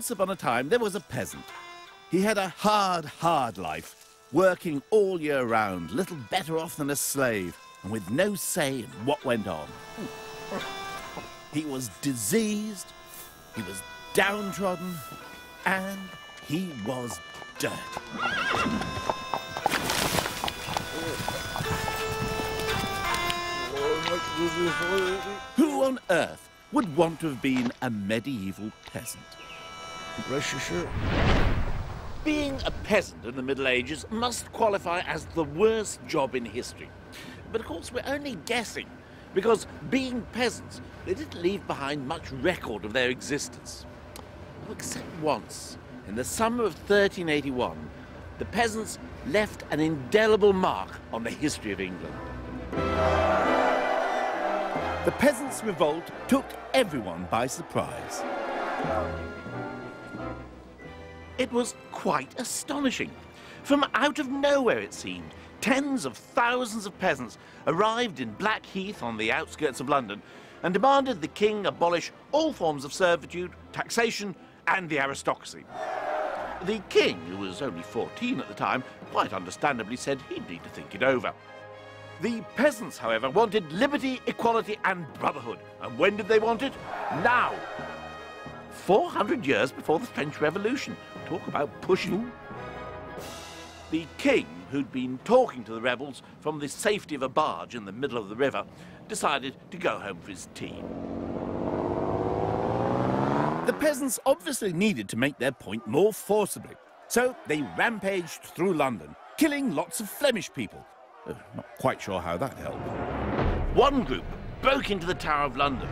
Once upon a time, there was a peasant. He had a hard life, working all year round, little better off than a slave, and with no say in what went on. He was diseased, he was downtrodden, and he was dirty. Who on earth would want to have been a medieval peasant? Bless your shirt. Being a peasant in the Middle Ages must qualify as the worst job in history. But of course we're only guessing, because being peasants, they didn't leave behind much record of their existence. Except once, in the summer of 1381, the peasants left an indelible mark on the history of England. The peasants' revolt took everyone by surprise. It was quite astonishing. From out of nowhere, it seemed, tens of thousands of peasants arrived in Blackheath on the outskirts of London and demanded the king abolish all forms of servitude, taxation, and the aristocracy. The king, who was only 14 at the time, quite understandably said he'd need to think it over. The peasants, however, wanted liberty, equality, and brotherhood. And when did they want it? Now! 400 years before the French Revolution. Talk about pushing. The king, who'd been talking to the rebels from the safety of a barge in the middle of the river, decided to go home for his tea. The peasants obviously needed to make their point more forcibly, so they rampaged through London, killing lots of Flemish people. Not quite sure how that helped. One group broke into the Tower of London.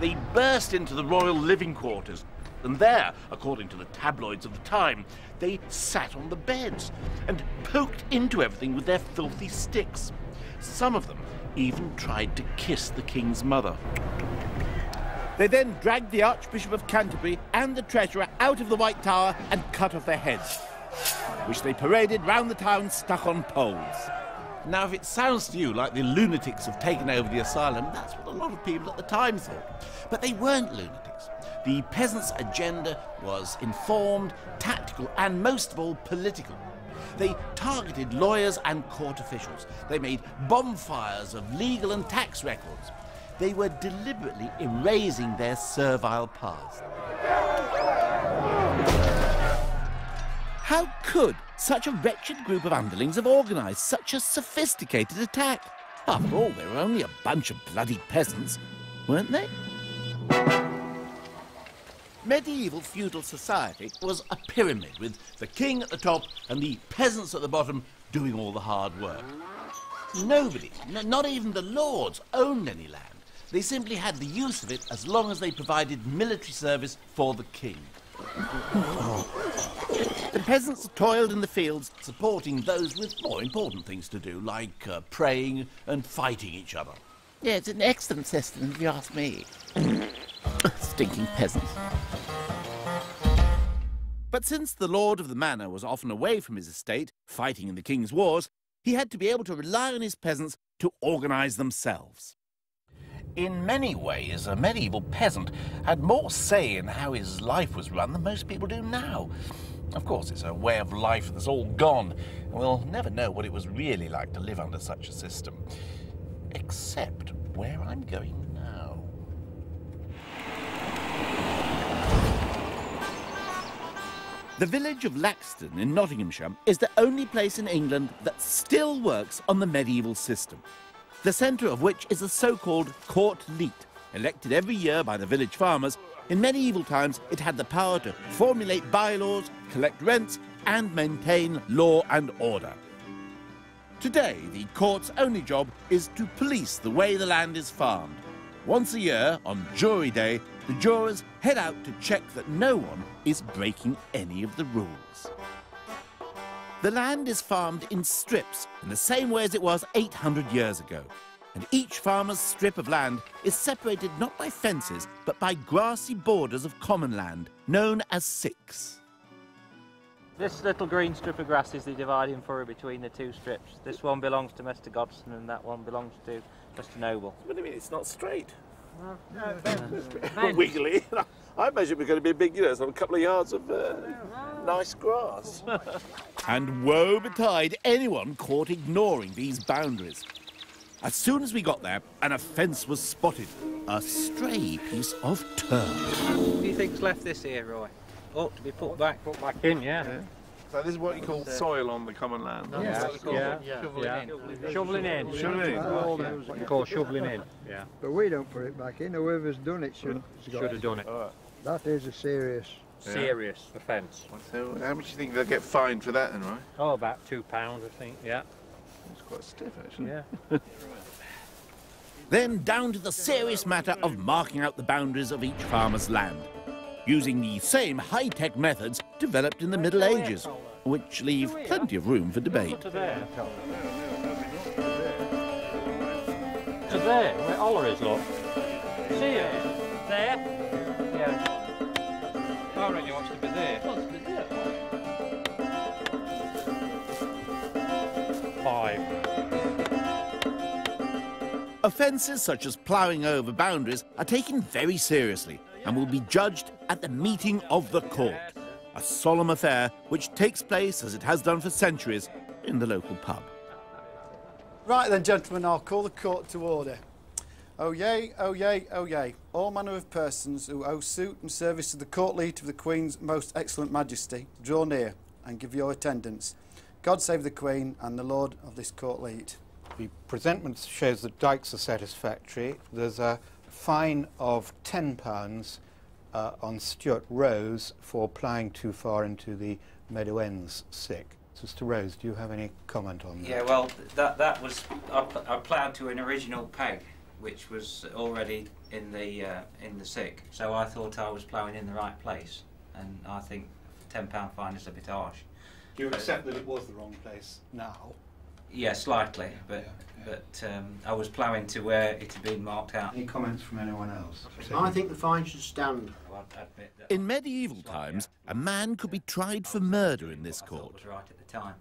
They burst into the royal living quarters, and there, according to the tabloids of the time, they sat on the beds and poked into everything with their filthy sticks. Some of them even tried to kiss the king's mother. They then dragged the Archbishop of Canterbury and the Treasurer out of the White Tower and cut off their heads, which they paraded round the town stuck on poles. Now, if it sounds to you like the lunatics have taken over the asylum, that's what a lot of people at the time thought. But they weren't lunatics. The peasants' agenda was informed, tactical, and most of all, political. They targeted lawyers and court officials. They made bonfires of legal and tax records. They were deliberately erasing their servile past. How could such a wretched group of underlings have organised such a sophisticated attack? After all, they were only a bunch of bloody peasants, weren't they? Medieval feudal society was a pyramid with the king at the top and the peasants at the bottom doing all the hard work. Nobody, not even the lords, owned any land. They simply had the use of it as long as they provided military service for the king. The peasants toiled in the fields, supporting those with more important things to do, like praying and fighting each other. Yeah, it's an excellent system, if you ask me. Stinking peasants. But since the lord of the manor was often away from his estate, fighting in the king's wars, he had to be able to rely on his peasants to organise themselves. In many ways, a medieval peasant had more say in how his life was run than most people do now. Of course, it's a way of life that's all gone, and we'll never know what it was really like to live under such a system. Except where I'm going now. The village of Laxton in Nottinghamshire is the only place in England that still works on the medieval system, the centre of which is the so-called court leet, elected every year by the village farmers. In medieval times, it had the power to formulate bylaws, collect rents, and maintain law and order. Today, the court's only job is to police the way the land is farmed. Once a year, on jury day, the jurors head out to check that no one is breaking any of the rules. The land is farmed in strips in the same way as it was 800 years ago. And each farmer's strip of land is separated not by fences, but by grassy borders of common land, known as sicks. This little green strip of grass is the dividing furrow between the two strips. This one belongs to Mr. Godson and that one belongs to Mr. Noble. What do you mean, it's not straight? No, Wiggly. I imagine it was going to be a big, sort of a couple of yards of nice grass. And woe betide anyone caught ignoring these boundaries. As soon as we got there, an offence was spotted. A stray piece of turf. What do you think's left this here, Roy? Ought to be put back. Put back in, yeah. So this is what you call soil on the common land. Shoveling in. What you call shoveling in. Yeah. But we don't put it back in. Whoever's done it should have done it. That is a serious offence. So how much do you think they'll get fined for that then, right? Oh, about £2, I think, yeah. It's quite stiff, actually. Yeah. Then down to the serious matter of marking out the boundaries of each farmer's land, using the same high-tech methods developed in the Middle Ages, which leave plenty of room for debate. To there, where Oller is, look. See it? There? Yeah. I reckon he wants to be there. 5. Offences such as ploughing over boundaries are taken very seriously and will be judged at the meeting of the court, a solemn affair which takes place, as it has done for centuries, in the local pub. Right then, gentlemen, I'll call the court to order. Oh yea, oh yea, oh yea, all manner of persons who owe suit and service to the court leet of the Queen's most excellent majesty, draw near and give your attendance. God save the Queen and the Lord of this court leet. The presentment shows that dikes are satisfactory. There's a fine of £10 on Stuart Rose for ploughing too far into the meadow ends sick. Mr. Rose, do you have any comment on that? Yeah, well, that was I ploughed to an original peg, which was already in the sick. So I thought I was ploughing in the right place, and I think £10 fine is a bit harsh. Do you accept that it was the wrong place now? Yeah, slightly, but I was ploughing to where it had been marked out. Any comments from anyone else? I think the fine should stand. Well, I'd admit that In medieval times, a man could be tried for murder in this I thought court. was right at the time.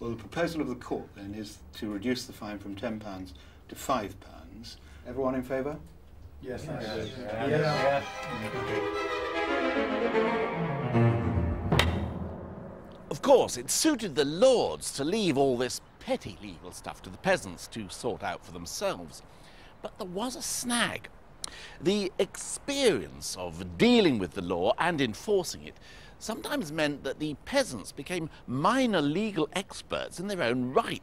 Well, the proposal of the court then is to reduce the fine from £10 to £5. Everyone in favour? Yes. Of course, it suited the lords to leave all this petty legal stuff to the peasants to sort out for themselves. But there was a snag. The experience of dealing with the law and enforcing it sometimes meant that the peasants became minor legal experts in their own right,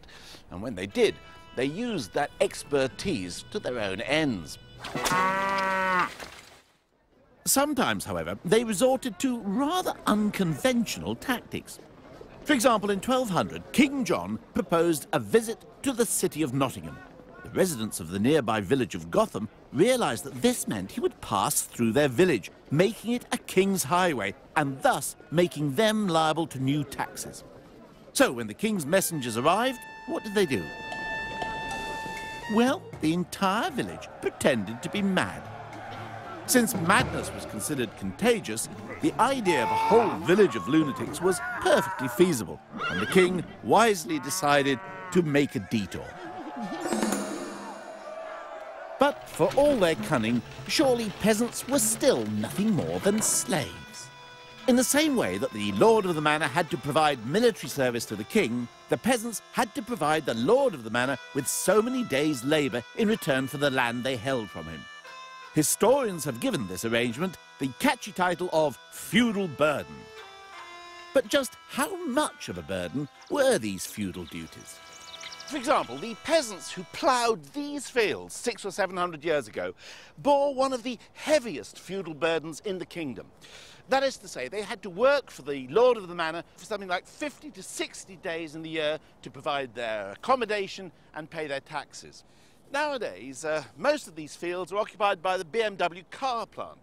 and when they did, they used that expertise to their own ends. Sometimes, however, they resorted to rather unconventional tactics. For example, in 1200, King John proposed a visit to the city of Nottingham. The residents of the nearby village of Gotham realised that this meant he would pass through their village, making it a king's highway, and thus making them liable to new taxes. So when the king's messengers arrived, what did they do? Well, the entire village pretended to be mad. Since madness was considered contagious, the idea of a whole village of lunatics was perfectly feasible, and the king wisely decided to make a detour. But for all their cunning, surely peasants were still nothing more than slaves. In the same way that the lord of the manor had to provide military service to the king, the peasants had to provide the lord of the manor with so many days' labour in return for the land they held from him. Historians have given this arrangement the catchy title of feudal burden. But just how much of a burden were these feudal duties? For example, the peasants who ploughed these fields 600 or 700 years ago bore one of the heaviest feudal burdens in the kingdom. That is to say, they had to work for the lord of the manor for something like 50 to 60 days in the year to provide their accommodation and pay their taxes. Nowadays, most of these fields are occupied by the BMW car plant.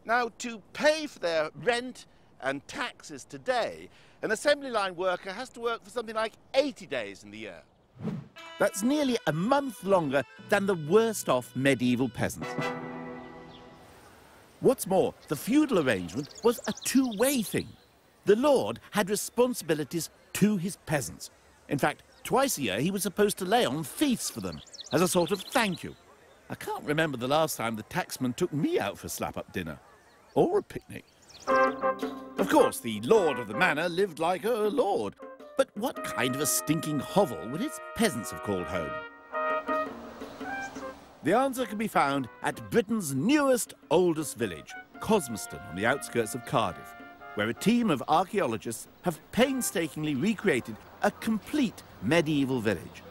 Now, to pay for their rent and taxes today, an assembly line worker has to work for something like 80 days in the year. That's nearly a month longer than the worst-off medieval peasants. What's more, the feudal arrangement was a two-way thing. The lord had responsibilities to his peasants. In fact, twice a year he was supposed to lay on feasts for them, as a sort of thank you. I can't remember the last time the taxman took me out for slap-up dinner. or a picnic. Of course, the lord of the manor lived like a lord. But what kind of a stinking hovel would its peasants have called home? The answer can be found at Britain's newest, oldest village, Cosmoston, on the outskirts of Cardiff, where a team of archaeologists have painstakingly recreated a complete medieval village.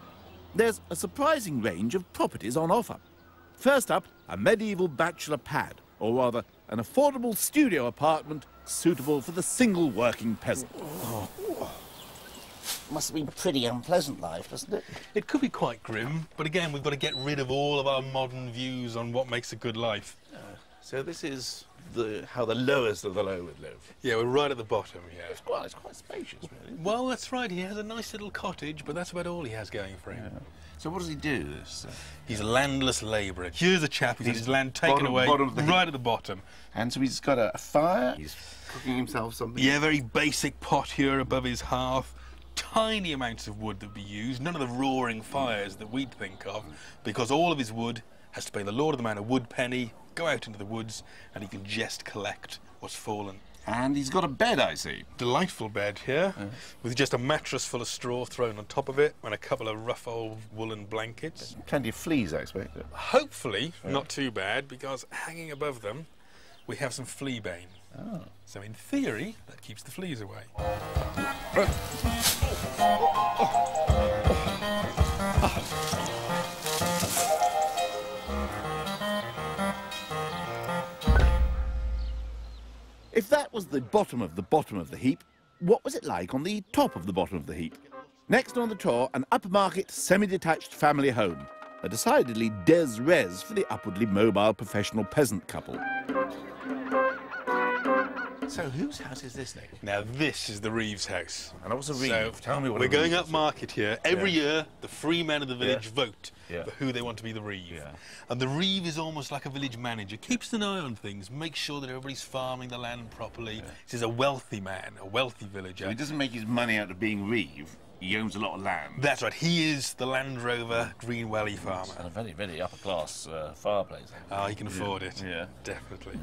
There's a surprising range of properties on offer. First up, a medieval bachelor pad, or rather, an affordable studio apartment suitable for the single working peasant. Oh. Must have been a pretty unpleasant life, doesn't it? It could be quite grim, but again, we've got to get rid of all of our modern views on what makes a good life. So this is how the lowest of the low would live. Yeah, we're right at the bottom here. It's quite spacious, really. Well, that's right. He has a nice little cottage, but that's about all he has going for him. Yeah. So what does he do? He's a landless labourer. Here's a chap who's had his land taken away right at the bottom. And so he's got a fire. He's cooking himself something. Yeah, very basic pot here above his hearth. Tiny amounts of wood that would be used. None of the roaring fires that we'd think of, because all of his wood has to pay the lord of the manor a wood penny, go out into the woods, and he can just collect what's fallen. And he's got a bed, I see. Delightful bed here, with just a mattress full of straw thrown on top of it, and a couple of rough old woolen blankets. Plenty of fleas, I expect. Hopefully not too bad, because hanging above them, we have some flea bane. Oh. So in theory, that keeps the fleas away. If that was the bottom of the heap, what was it like on the top of the bottom of the heap? Next on the tour, an upmarket, semi-detached family home. A decidedly des res for the upwardly mobile professional peasant couple. So whose house is this, Nick? Now this is the Reeves house. And what's a Reeve? So tell me what we're going up market here. Every year, the free men of the village vote for who they want to be the Reeve. Yeah. And the Reeve is almost like a village manager. Keeps an eye on things, makes sure that everybody's farming the land properly. Yeah. He's a wealthy man, a wealthy villager. So he doesn't make his money out of being Reeve. He owns a lot of land. That's right. He is the Land Rover Green Welly farmer. And a very, very upper-class fireplace. Oh, he can afford it. Yeah. Definitely.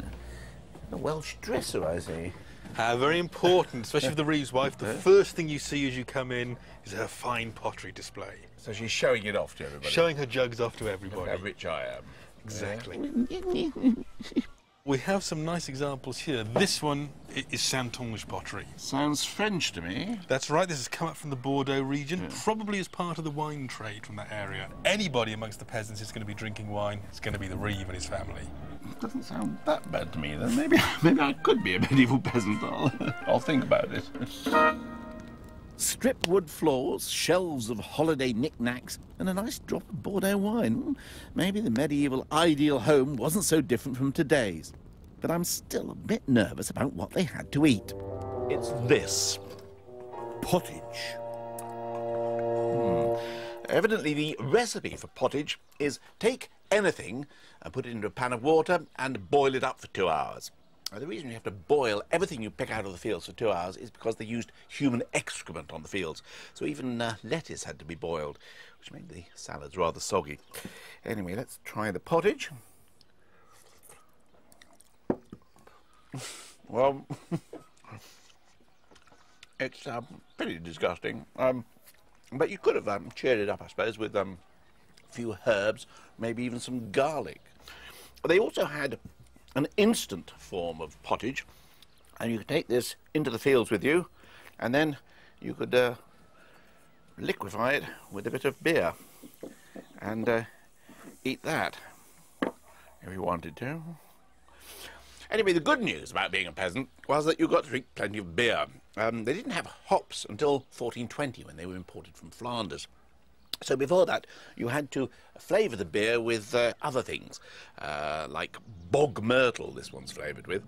A Welsh dresser, I see. Very important, especially for the Reeve's wife. The first thing you see as you come in is her fine pottery display. So she's showing it off to everybody. Showing her jugs off to everybody. Look how rich I am. Exactly. We have some nice examples here. This one is Santonge pottery. Sounds French to me. That's right, this has come up from the Bordeaux region, probably as part of the wine trade from that area. Anybody amongst the peasants is going to be drinking wine, it's going to be the Reeve and his family. Doesn't sound that bad to me, then. Maybe I could be a medieval peasant. I'll think about it. Strip wood floors, shelves of holiday knickknacks, and a nice drop of Bordeaux wine. Maybe the medieval ideal home wasn't so different from today's. But I'm still a bit nervous about what they had to eat. It's this. Pottage. Evidently, the recipe for pottage is take anything and put it into a pan of water and boil it up for 2 hours. Now, the reason you have to boil everything you pick out of the fields for 2 hours is because they used human excrement on the fields. So even lettuce had to be boiled, which made the salads rather soggy. Anyway, let's try the pottage. Well, it's pretty disgusting. But you could have cheered it up, I suppose, with a few herbs, maybe even some garlic. They also had an instant form of pottage, and you could take this into the fields with you, and then you could liquefy it with a bit of beer and eat that if you wanted to. Anyway, the good news about being a peasant was that you got to drink plenty of beer. They didn't have hops until 1420, when they were imported from Flanders. So before that, you had to flavour the beer with other things, like bog myrtle, this one's flavoured with.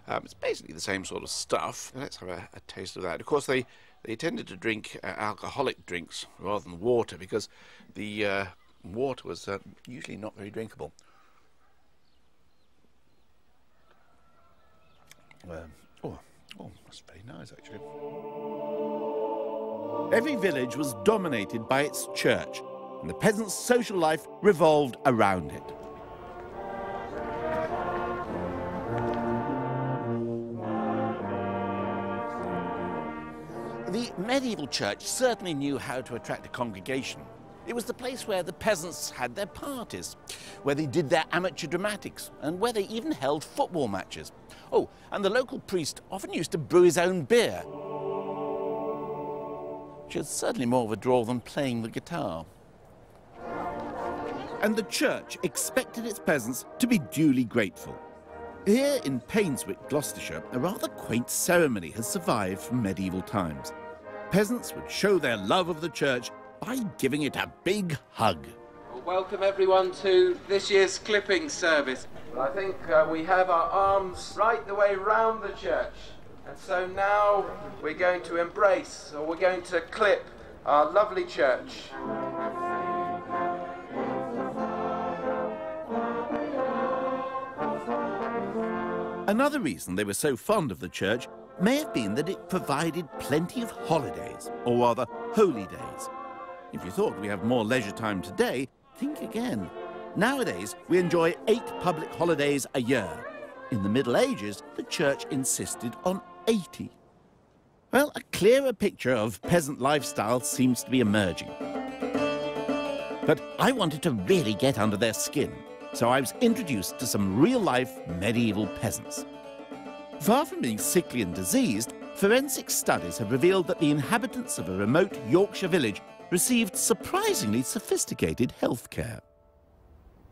It's basically the same sort of stuff. Let's have a taste of that. Of course, they tended to drink alcoholic drinks rather than water, because the water was usually not very drinkable. That's very nice, actually. Every village was dominated by its church, and the peasants' social life revolved around it. The medieval church certainly knew how to attract a congregation. It was the place where the peasants had their parties, where they did their amateur dramatics, and where they even held football matches. Oh, and the local priest often used to brew his own beer, which is certainly more of a draw than playing the guitar. And the church expected its peasants to be duly grateful. Here in Painswick, Gloucestershire, a rather quaint ceremony has survived from medieval times. Peasants would show their love of the church by giving it a big hug. Well, welcome everyone to this year's clipping service. I think we have our arms right the way round the church. And so now we're going to embrace, or we're going to clip our lovely church. Another reason they were so fond of the church may have been that it provided plenty of holidays, or rather, holy days. If you thought we have more leisure time today, think again. Nowadays, we enjoy 8 public holidays a year. In the Middle Ages, the church insisted on 80. Well, a clearer picture of peasant lifestyle seems to be emerging. But I wanted to really get under their skin, so I was introduced to some real-life medieval peasants. Far from being sickly and diseased, forensic studies have revealed that the inhabitants of a remote Yorkshire village received surprisingly sophisticated health care.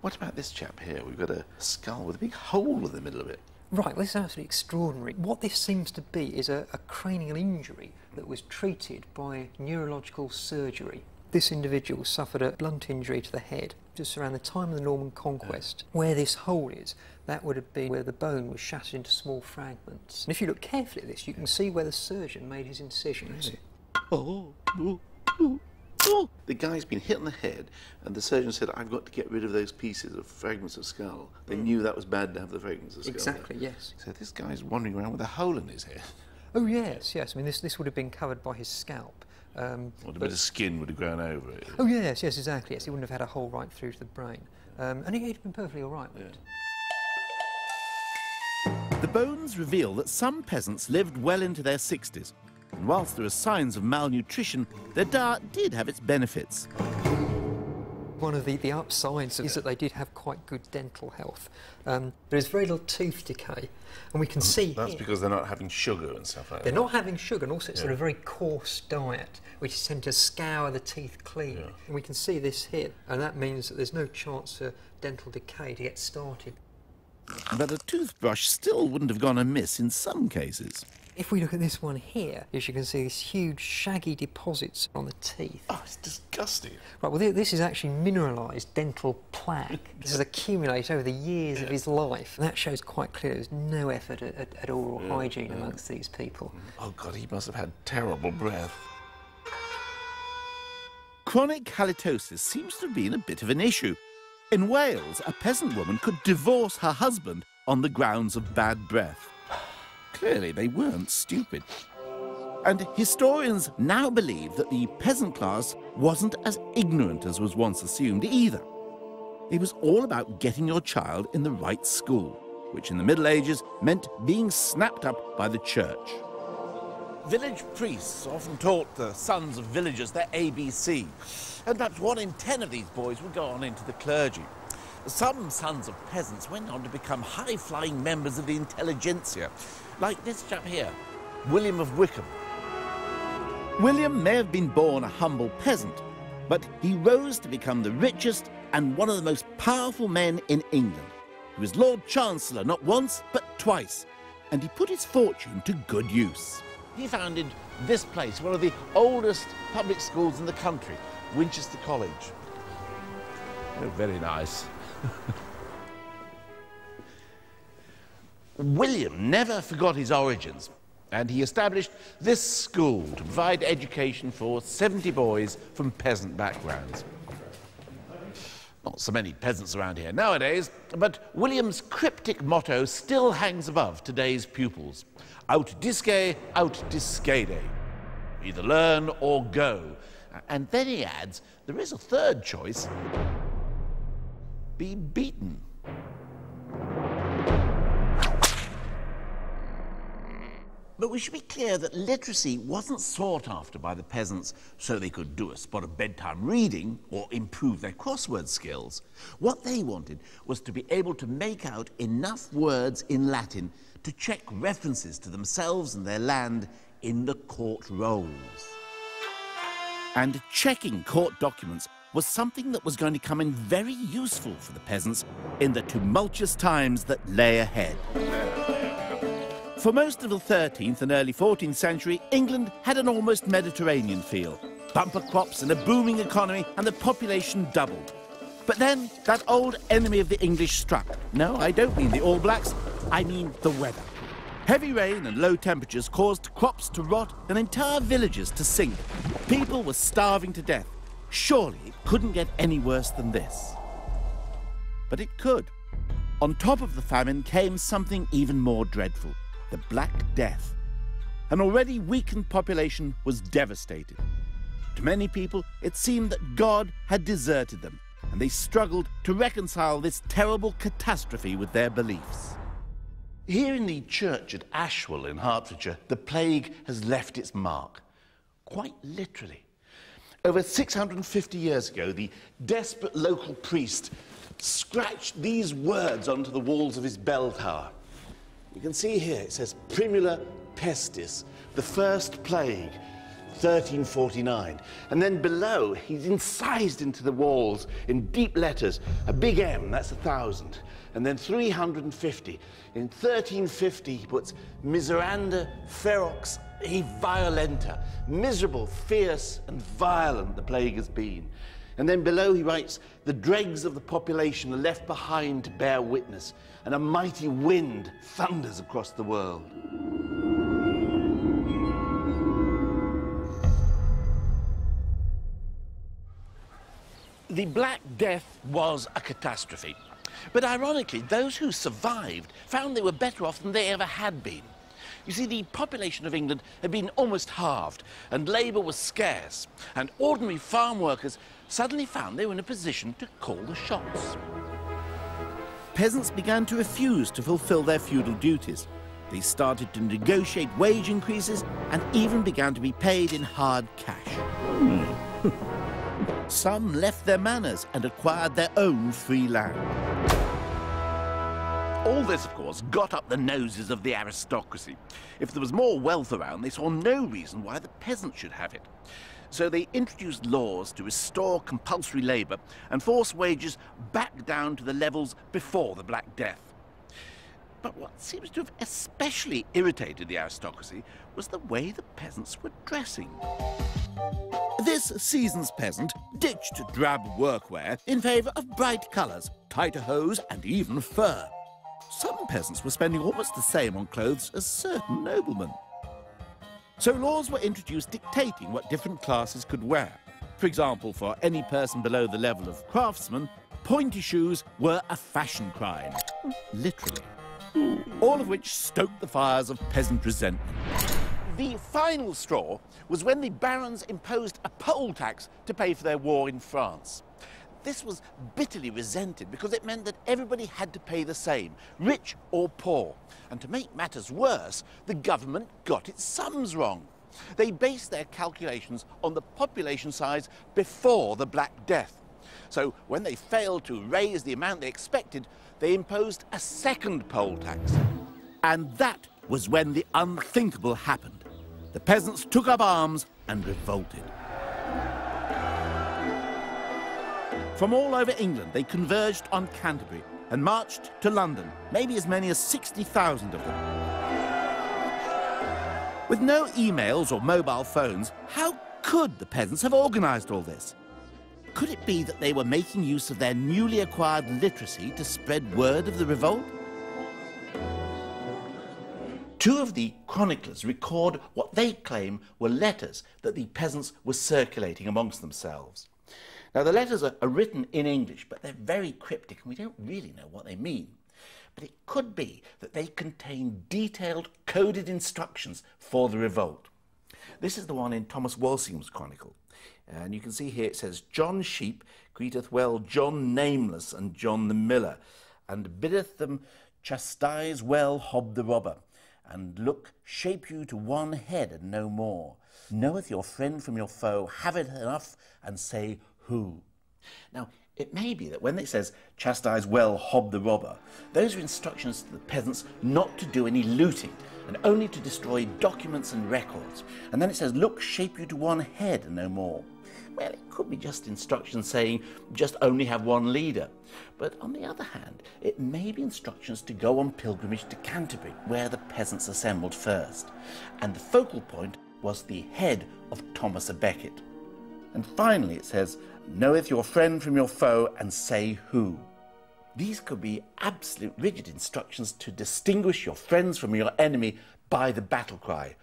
What about this chap here? We've got a skull with a big hole in the middle of it. Right, well, this is absolutely extraordinary. What this seems to be is a cranial injury that was treated by neurological surgery. This individual suffered a blunt injury to the head just around the time of the Norman Conquest. Where this hole is, that would have been where the bone was shattered into small fragments. And if you look carefully at this, you can see where the surgeon made his incisions. Really? The guy's been hit on the head, and the surgeon said, I've got to get rid of those pieces of fragments of skull. They knew that was bad to have the fragments of skull. Exactly, yes. So this guy's wandering around with a hole in his head. Oh, yes, yes. I mean, this would have been covered by his scalp. What a bit of skin would have grown over it. Oh, yes, yes, exactly, yes. He wouldn't have had a hole right through to the brain. And he'd have been perfectly all right with it. The bones reveal that some peasants lived well into their 60s, and whilst there are signs of malnutrition, their diet did have its benefits. One of the upsides is that they did have quite good dental health. There is very little tooth decay, and we can see That's here, because they're not having sugar and stuff like that. they're not having sugar, and also it's a very coarse diet, which tend to scour the teeth clean. Yeah. And we can see this here, and that means that there's no chance for dental decay to get started. But a toothbrush still wouldn't have gone amiss in some cases. If we look at this one here, as you can see, these huge shaggy deposits on the teeth. Oh, it's disgusting. Right, well, this is actually mineralised dental plaque. This has accumulated over the years of his life. And that shows quite clearly there's no effort at oral hygiene amongst these people. Oh, God, he must have had terrible breath. Chronic halitosis seems to have been a bit of an issue. In Wales, a peasant woman could divorce her husband on the grounds of bad breath. Clearly, they weren't stupid. And historians now believe that the peasant class wasn't as ignorant as was once assumed either. It was all about getting your child in the right school, which in the Middle Ages meant being snapped up by the church. Village priests often taught the sons of villagers their ABC, and perhaps 1 in 10 of these boys would go on into the clergy. Some sons of peasants went on to become high-flying members of the intelligentsia, like this chap here, William of Wickham. William may have been born a humble peasant, but he rose to become the richest and one of the most powerful men in England. He was Lord Chancellor not once, but twice, and he put his fortune to good use. He founded this place, one of the oldest public schools in the country, Winchester College. Oh, very nice. William never forgot his origins, and he established this school to provide education for 70 boys from peasant backgrounds. Not so many peasants around here nowadays, but William's cryptic motto still hangs above today's pupils. Aut disce, aut discede. Either learn or go. And then he adds, there is a third choice. Be beaten. But we should be clear that literacy wasn't sought after by the peasants so they could do a spot of bedtime reading or improve their crossword skills. What they wanted was to be able to make out enough words in Latin to check references to themselves and their land in the court rolls. And checking court documents was something that was going to come in very useful for the peasants in the tumultuous times that lay ahead. For most of the 13th and early 14th century, England had an almost Mediterranean feel. Bumper crops and a booming economy, and the population doubled. But then that old enemy of the English struck. No, I don't mean the All Blacks, I mean the weather. Heavy rain and low temperatures caused crops to rot and entire villages to sink. People were starving to death. Surely it couldn't get any worse than this. But it could. On top of the famine came something even more dreadful. The Black Death. An already weakened population was devastated. To many people, it seemed that God had deserted them, and they struggled to reconcile this terrible catastrophe with their beliefs. Here in the church at Ashwell in Hertfordshire, the plague has left its mark. Quite literally. Over 650 years ago, the desperate local priest scratched these words onto the walls of his bell tower. You can see here, it says, Primula Pestis, the first plague, 1349. And then below, he's incised into the walls in deep letters, a big M, that's 1,000. And then 350. In 1350, he puts Miseranda ferox e violenta. Miserable, fierce, and violent the plague has been. And then below he writes, the dregs of the population are left behind to bear witness, and a mighty wind thunders across the world. The Black Death was a catastrophe. But ironically, those who survived found they were better off than they ever had been. You see, the population of England had been almost halved, and labour was scarce, and ordinary farm workers suddenly found they were in a position to call the shots. Peasants began to refuse to fulfill their feudal duties. They started to negotiate wage increases and even began to be paid in hard cash. Some left their manors and acquired their own free land. All this, of course, got up the noses of the aristocracy. If there was more wealth around, they saw no reason why the peasants should have it. So they introduced laws to restore compulsory labour and force wages back down to the levels before the Black Death. But what seems to have especially irritated the aristocracy was the way the peasants were dressing. This season's peasant ditched drab workwear in favour of bright colours, tighter hose and even fur. Some peasants were spending almost the same on clothes as certain noblemen. So laws were introduced dictating what different classes could wear. For example, for any person below the level of craftsman, pointy shoes were a fashion crime. Literally. All of which stoked the fires of peasant resentment. The final straw was when the barons imposed a poll tax to pay for their war in France. This was bitterly resented because it meant that everybody had to pay the same, rich or poor. And to make matters worse, the government got its sums wrong. They based their calculations on the population size before the Black Death. So when they failed to raise the amount they expected, they imposed a second poll tax. And that was when the unthinkable happened. The peasants took up arms and revolted. From all over England, they converged on Canterbury and marched to London, maybe as many as 60,000 of them. With no emails or mobile phones, how could the peasants have organised all this? Could it be that they were making use of their newly acquired literacy to spread word of the revolt? Two of the chroniclers record what they claim were letters that the peasants were circulating amongst themselves. Now, the letters are written in English, but they're very cryptic, and we don't really know what they mean. But it could be that they contain detailed, coded instructions for the revolt. This is the one in Thomas Walsingham's chronicle. And you can see here it says, John Sheep greeteth well John Nameless and John the Miller, and biddeth them chastise well Hob the Robber, and look, shape you to one head and no more. Knoweth your friend from your foe, have it enough, and say who. Now, it may be that when it says, chastise well Hob the robber, those are instructions to the peasants not to do any looting, and only to destroy documents and records. And then it says, look, shape you to one head and no more. Well, it could be just instructions saying, just only have one leader. But on the other hand, it may be instructions to go on pilgrimage to Canterbury, where the peasants assembled first. And the focal point was the head of Thomas à Becket. And finally it says, knoweth your friend from your foe, and say who. These could be absolute rigid instructions to distinguish your friends from your enemy by the battle cry.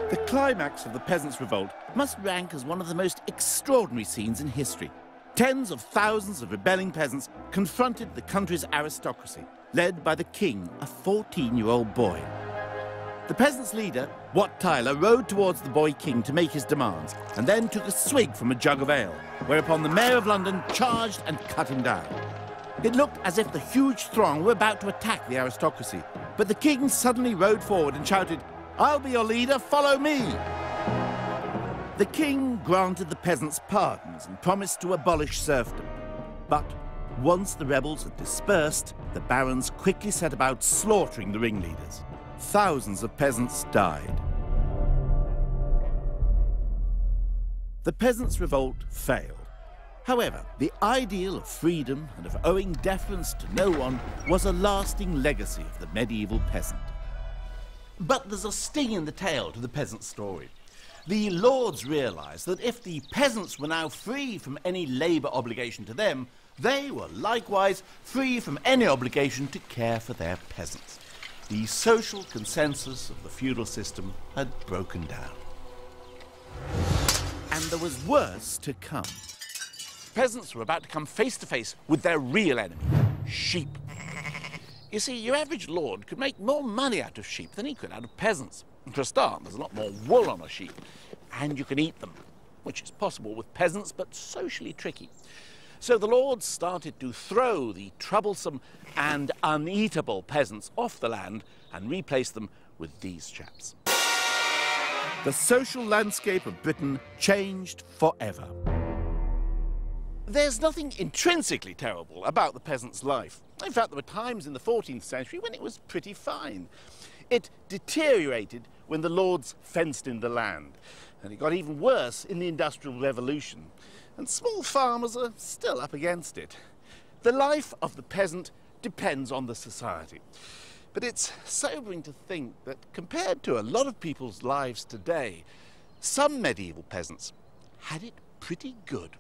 The climax of the peasants' revolt must rank as one of the most extraordinary scenes in history. Tens of thousands of rebelling peasants confronted the country's aristocracy, led by the king, a 14-year-old boy. The peasants' leader, Wat Tyler, rode towards the boy king to make his demands, and then took a swig from a jug of ale, whereupon the mayor of London charged and cut him down. It looked as if the huge throng were about to attack the aristocracy, but the king suddenly rode forward and shouted, "I'll be your leader, follow me!" The king granted the peasants pardons and promised to abolish serfdom. But once the rebels had dispersed, the barons quickly set about slaughtering the ringleaders. Thousands of peasants died. The peasants' revolt failed. However, the ideal of freedom and of owing deference to no one was a lasting legacy of the medieval peasant. But there's a sting in the tail to the peasant story. The lords realised that if the peasants were now free from any labour obligation to them, they were likewise free from any obligation to care for their peasants. The social consensus of the feudal system had broken down. And there was worse to come. Peasants were about to come face to face with their real enemy, sheep. You see, your average lord could make more money out of sheep than he could out of peasants. For a start, there's a lot more wool on a sheep, and you can eat them, which is possible with peasants, but socially tricky. So the lords started to throw the troublesome and uneatable peasants off the land and replace them with these chaps. The social landscape of Britain changed forever. There's nothing intrinsically terrible about the peasant's life. In fact, there were times in the 14th century when it was pretty fine. It deteriorated when the lords fenced in the land, and it got even worse in the Industrial Revolution. And small farmers are still up against it. The life of the peasant depends on the society. But it's sobering to think that compared to a lot of people's lives today, some medieval peasants had it pretty good.